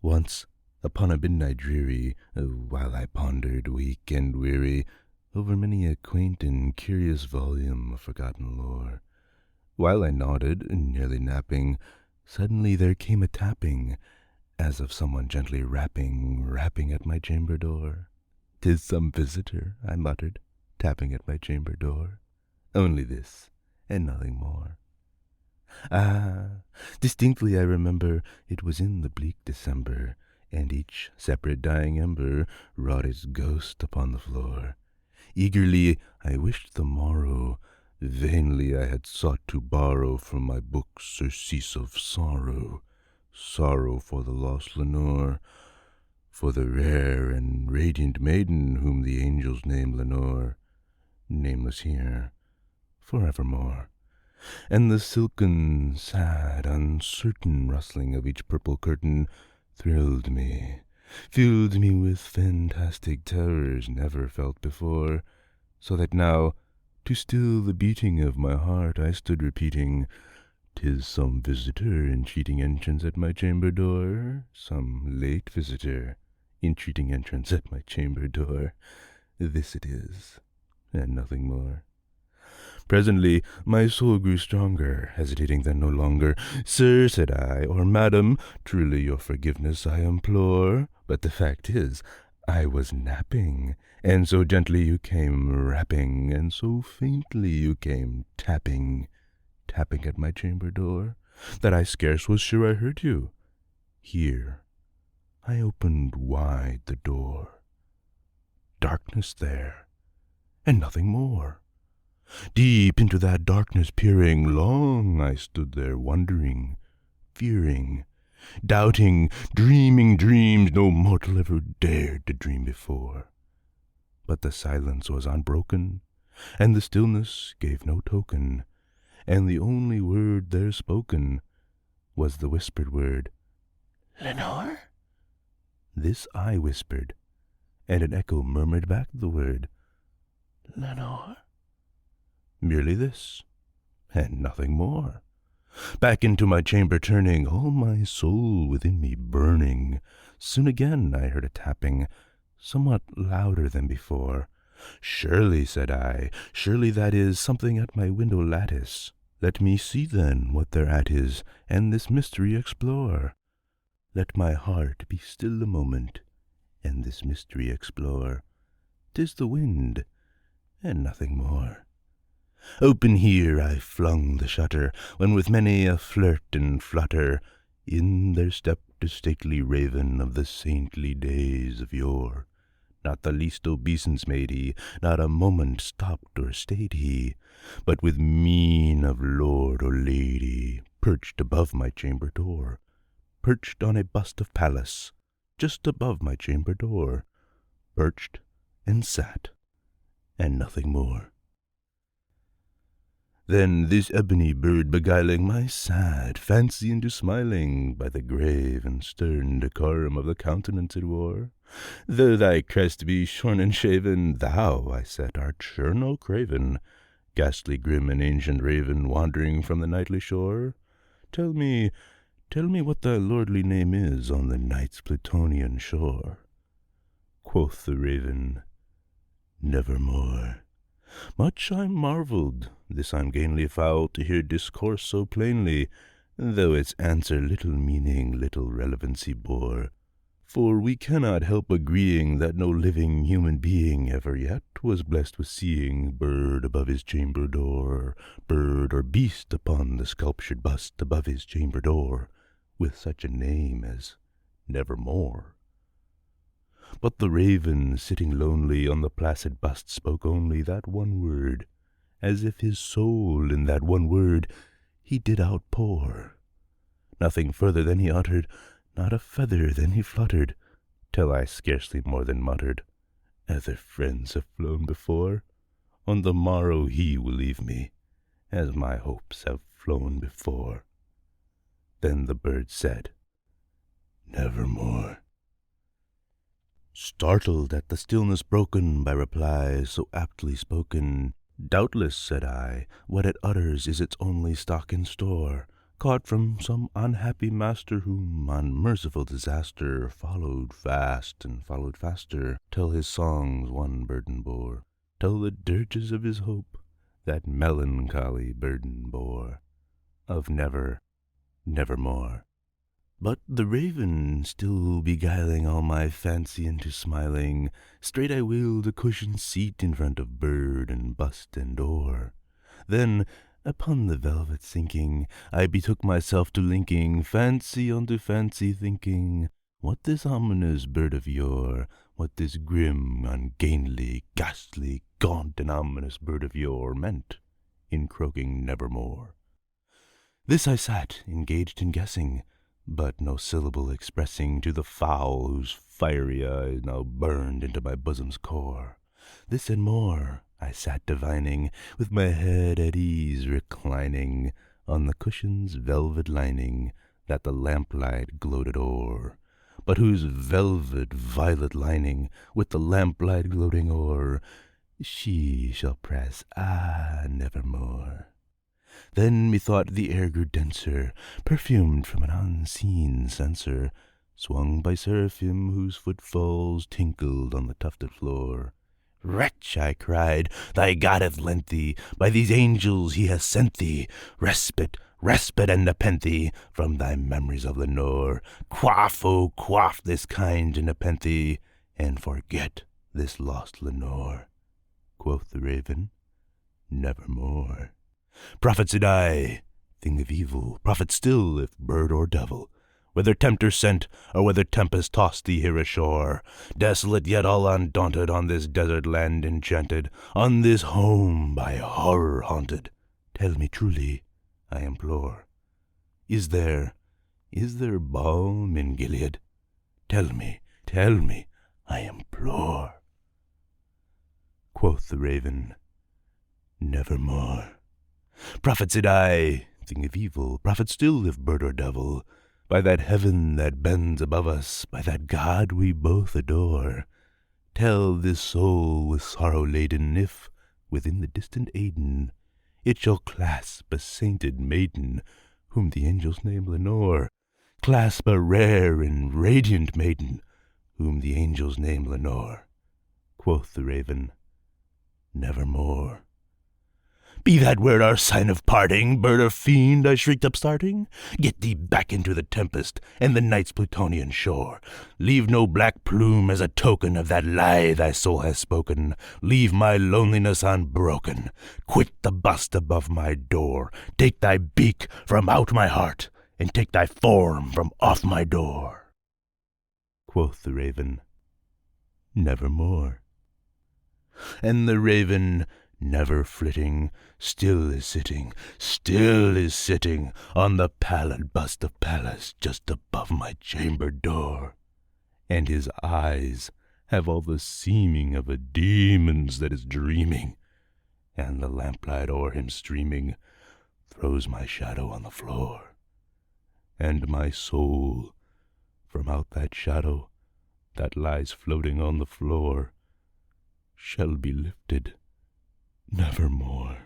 Once, upon a midnight dreary, while I pondered, weak and weary, over many a quaint and curious volume of forgotten lore, while I nodded, nearly napping, suddenly there came a tapping, as of someone gently rapping at my chamber door. "'Tis some visitor," I muttered, tapping at my chamber door. "Only this, and nothing more." Ah, distinctly I remember it was in the bleak December, and each separate dying ember wrought its ghost upon the floor. Eagerly I wished the morrow, vainly I had sought to borrow from my book surcease of sorrow, sorrow for the lost Lenore, for the rare and radiant maiden whom the angels name Lenore, nameless here, forevermore. And the silken, sad, uncertain rustling of each purple curtain thrilled me, filled me with fantastic terrors never felt before, so that now, to still the beating of my heart, I stood repeating, "'Tis some visitor entreating entrance at my chamber door, some late visitor entreating entrance at my chamber door. This it is, and nothing more." Presently my soul grew stronger, hesitating then no longer. "Sir," said I, "or madam, truly your forgiveness I implore, but the fact is, I was napping, and so gently you came rapping, and so faintly you came tapping at my chamber door, that I scarce was sure I heard you. Here I opened wide the door. Darkness there, and nothing more. Deep into that darkness peering, long I stood there wondering, fearing, doubting, dreaming dreams no mortal ever dared to dream before. But the silence was unbroken, and the stillness gave no token, and the only word there spoken was the whispered word, "Lenore?" This I whispered, and an echo murmured back the word, "Lenore?" Merely this, and nothing more. Back into my chamber turning, all my soul within me burning, soon again I heard a tapping, somewhat louder than before. "Surely," said I, "surely that is something at my window lattice. Let me see then what thereat is, and this mystery explore. Let my heart be still a moment, and this mystery explore. 'Tis the wind, and nothing more." Open here I flung the shutter, when with many a flirt and flutter, in there stepped a stately raven of the saintly days of yore. Not the least obeisance made he, not a moment stopped or stayed he, but with mien of lord or lady, perched above my chamber door, perched on a bust of Pallas, just above my chamber door, perched and sat, and nothing more. Then this ebony bird beguiling my sad fancy into smiling, by the grave and stern decorum of the countenance it wore, "Though thy crest be shorn and shaven, thou," I said, "art sure no craven, ghastly grim and ancient raven, wandering from the nightly shore. Tell me what thy lordly name is on the night's Plutonian shore." Quoth the raven, "Nevermore." Much I marvelled, this ungainly fowl, to hear discourse so plainly, though its answer little meaning, little relevancy bore. For we cannot help agreeing that no living human being ever yet was blessed with seeing bird above his chamber door, bird or beast upon the sculptured bust above his chamber door, with such a name as Nevermore. But the raven, sitting lonely on the placid bust, spoke only that one word, as if his soul in that one word he did outpour. Nothing further than he uttered, not a feather than he fluttered, till I scarcely more than muttered, "Other friends have flown before. On the morrow he will leave me, as my hopes have flown before." Then the bird said, "Nevermore." Startled at the stillness broken by replies so aptly spoken, "Doubtless," said I, "what it utters is its only stock and store. caught from some unhappy master whom unmerciful disaster followed fast and followed faster, till his songs one burden bore, till the dirges of his hope that melancholy burden bore, of never, nevermore. But the raven, still beguiling all my fancy into smiling, straight I wheeled a cushioned seat in front of bird and bust and oar. Then, upon the velvet sinking, I betook myself to linking fancy unto fancy, thinking what this ominous bird of yore, what this grim, ungainly, ghastly, gaunt, and ominous bird of yore meant in croaking nevermore. This I sat, engaged in guessing, but no syllable expressing to the fowl whose fiery eyes now burned into my bosom's core. This and more I sat divining, with my head at ease reclining on the cushion's velvet lining that the lamplight gloated o'er, but whose velvet violet lining, with the lamplight gloating o'er, she shall press, nevermore. Then methought the air grew denser, perfumed from an unseen censer, swung by seraphim whose footfalls tinkled on the tufted floor. Wretch, I cried, thy God hath lent thee, by these angels he has sent thee, respite, respite and nepenthe from thy memories of Lenore. Quaff, oh, quaff this kind nepenthe, and forget this lost Lenore. Quoth the raven, nevermore. Prophet said I, thing of evil, prophet still, if bird or devil, whether tempter sent, or whether tempest tossed thee here ashore, desolate yet all undaunted, on this desert land enchanted, on this home by horror haunted, tell me truly, I implore, is there balm in Gilead? Tell me, I implore. Quoth the raven, nevermore. Prophet said I, thing of evil, prophet still, if bird or devil, by that heaven that bends above us, by that God we both adore, tell this soul with sorrow laden, if, within the distant Aden, it shall clasp a sainted maiden, whom the angels name Lenore, clasp a rare and radiant maiden, whom the angels name Lenore. Quoth the raven, nevermore. Be that word our sign of parting, bird or fiend, I shrieked upstarting. Get thee back into the tempest and the night's Plutonian shore. Leave no black plume as a token of that lie thy soul has spoken. Leave my loneliness unbroken. Quit the bust above my door. Take thy beak from out my heart, and take thy form from off my door. Quoth the raven, nevermore. And the raven, never flitting, still is sitting on the pallid bust of Pallas just above my chamber door, and his eyes have all the seeming of a demon's that is dreaming, and the lamplight o'er him streaming throws my shadow on the floor, and my soul from out that shadow that lies floating on the floor shall be lifted nevermore.